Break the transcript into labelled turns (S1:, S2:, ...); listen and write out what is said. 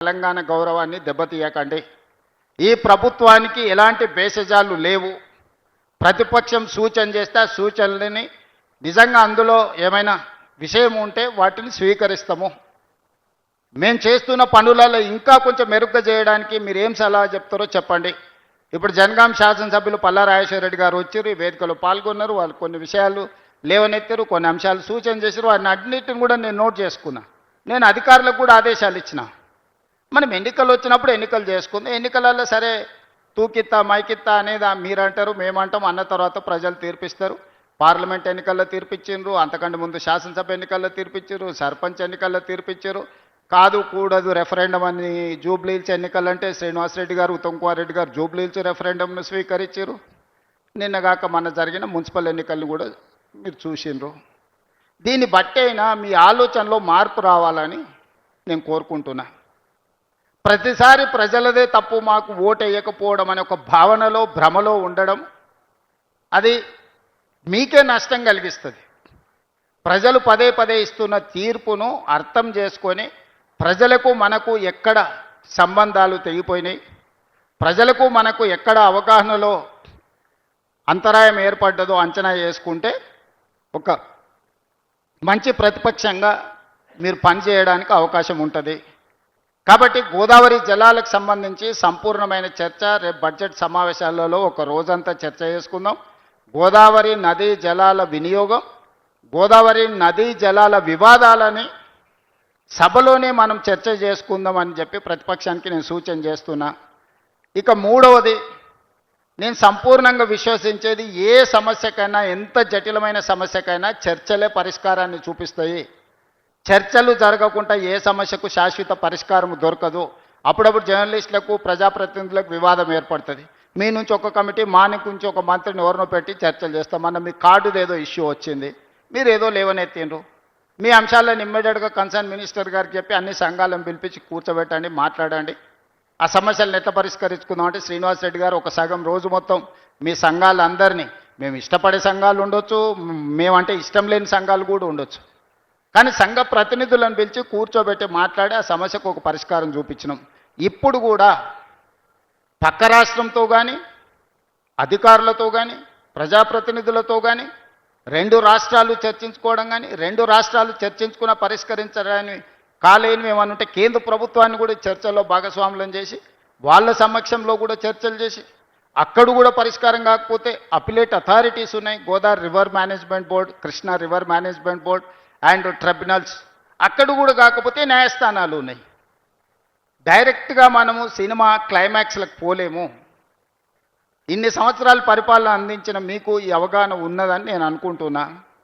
S1: తెలంగాణ గౌరవాన్ని దెబ్బతీయకండి. ఈ ప్రభుత్వానికి ఎలాంటి భేషజాలు లేవు. ప్రతిపక్షం సూచన చేస్తే ఆ సూచనలని నిజంగా అందులో ఏమైనా విషయం ఉంటే వాటిని స్వీకరిస్తాము. మేము చేస్తున్న పనులలో ఇంకా కొంచెం మెరుగ్గా చేయడానికి మీరు ఏం సలహా చెప్తారో చెప్పండి. ఇప్పుడు జనగాం శాసనసభ్యులు పల్లా రాజేశ్వర రెడ్డి గారు వచ్చారు, ఈ వేదికలో పాల్గొన్నారు. వాళ్ళు కొన్ని విషయాలు లేవనెత్తారు, కొన్ని అంశాలు సూచన చేశారు. వాటిని అన్నిటిని కూడా నేను నోట్ చేసుకున్నా. నేను అధికారులకు కూడా ఆదేశాలు ఇచ్చిన. మనం ఎన్నికలు వచ్చినప్పుడు ఎన్నికలు చేసుకుందాం. ఎన్నికలలో సరే తూకిత్తా మైకిత్తా అనేది మీరంటారు, మేమంటాం, అన్న తర్వాత ప్రజలు తీర్పిస్తారు. పార్లమెంట్ ఎన్నికల్లో తీర్పిచ్చిండ్రు, అంతకంటే ముందు శాసనసభ ఎన్నికల్లో తీర్పిచ్చారు, సర్పంచ్ ఎన్నికల్లో తీర్పిచ్చారు. కాదు కూడదు రెఫరెండం అని జూబ్లీహిల్స్ ఎన్నికలంటే శ్రీనివాసరెడ్డి గారు, ఉత్తమ్ కుమార్ రెడ్డి గారు జూబ్లీహిల్స్ రెఫరెండంను స్వీకరించారు. నిన్నగాక మన జరిగిన మున్సిపల్ ఎన్నికలను కూడా మీరు చూసిండ్రు. దీన్ని బట్టైనా మీ ఆలోచనలో మార్పు రావాలని నేను కోరుకుంటున్నా. ప్రతిసారి ప్రజలదే తప్పు, మాకు ఓటు వేయకపోవడం అనే ఒక భావనలో భ్రమలో ఉండడం అది మీకే నష్టం కలిగిస్తుంది. ప్రజలు పదే పదే ఇస్తున్న తీర్పును అర్థం చేసుకొని ప్రజలకు మనకు ఎక్కడ సంబంధాలు తెగిపోయినాయి, ప్రజలకు మనకు ఎక్కడ అవగాహనలో అంతరాయం ఏర్పడ్డదో అంచనా చేసుకుంటే ఒక మంచి ప్రతిపక్షంగా మీరు పనిచేయడానికి అవకాశం ఉంటుంది. కాబట్టి గోదావరి జలాలకు సంబంధించి సంపూర్ణమైన చర్చ రేపు బడ్జెట్ సమావేశాలలో ఒక రోజంతా చర్చ చేసుకుందాం. గోదావరి నదీ జలాల వినియోగం, గోదావరి నదీ జలాల వివాదాలని సభలోనే మనం చర్చ చేసుకుందాం అని చెప్పి ప్రతిపక్షానికి నేను సూచన చేస్తున్నా. ఇక మూడవది, నేను సంపూర్ణంగా విశ్వసించేది ఏ సమస్యకైనా, ఎంత జటిలమైన సమస్యకైనా చర్చలే పరిష్కారాన్ని చూపిస్తాయి. చర్చలు జరగకుండా ఏ సమస్యకు శాశ్వత పరిష్కారం దొరకదు. అప్పుడప్పుడు జర్నలిస్టులకు, ప్రజాప్రతినిధులకు వివాదం ఏర్పడుతుంది. మీ నుంచి ఒక కమిటీ, మా నుంచి ఒక మంత్రిని ఎవరినో పెట్టి చర్చలు చేస్తామన్న మీ కార్డుది ఏదో ఇష్యూ వచ్చింది, మీరు ఏదో లేవనెత్తిండ్రు. మీ అంశాలను ఇమ్మీడియట్గా కన్సర్న్ మినిస్టర్ గారికి చెప్పి అన్ని సంఘాలను పిలిపించి కూర్చోబెట్టండి, మాట్లాడండి. ఆ సమస్యలను ఎట్లా పరిష్కరించుకుందాం అంటే శ్రీనివాసరెడ్డి గారు ఒక సగం రోజు మొత్తం మీ సంఘాలందరినీ, మేము ఇష్టపడే సంఘాలు ఉండొచ్చు, మేమంటే ఇష్టం లేని సంఘాలు కూడా ఉండొచ్చు, కానీ సంఘ ప్రతినిధులను పిలిచి కూర్చోబెట్టి మాట్లాడి ఆ సమస్యకు ఒక పరిష్కారం చూపించినాం. ఇప్పుడు కూడా పక్క రాష్ట్రంతో కానీ, అధికారులతో కానీ, ప్రజాప్రతినిధులతో కానీ రెండు రాష్ట్రాలు చర్చించుకోవడం కానీ, రెండు రాష్ట్రాలు చర్చించుకున్న పరిష్కరించడానికి కాలేని ఏమనుంటే కేంద్ర ప్రభుత్వాన్ని కూడా చర్చల్లో భాగస్వాములను చేసి వాళ్ళ సమక్షంలో కూడా చర్చలు చేసి అక్కడ కూడా పరిష్కారం కాకపోతే అపిలేట్ అథారిటీస్ ఉన్నాయి, Godavari river management board, Krishna river management board and tribunals. అక్కడ కూడా కాకపోతే న్యాయస్థానాలు ఉన్నాయి. డైరెక్ట్గా మనము సినిమా క్లైమాక్స్లకు పోలేము. ఇన్ని సంవత్సరాలు పరిపాలన అందించిన మీకు ఈ అవగాహన ఉన్నదని నేను అనుకుంటున్నా.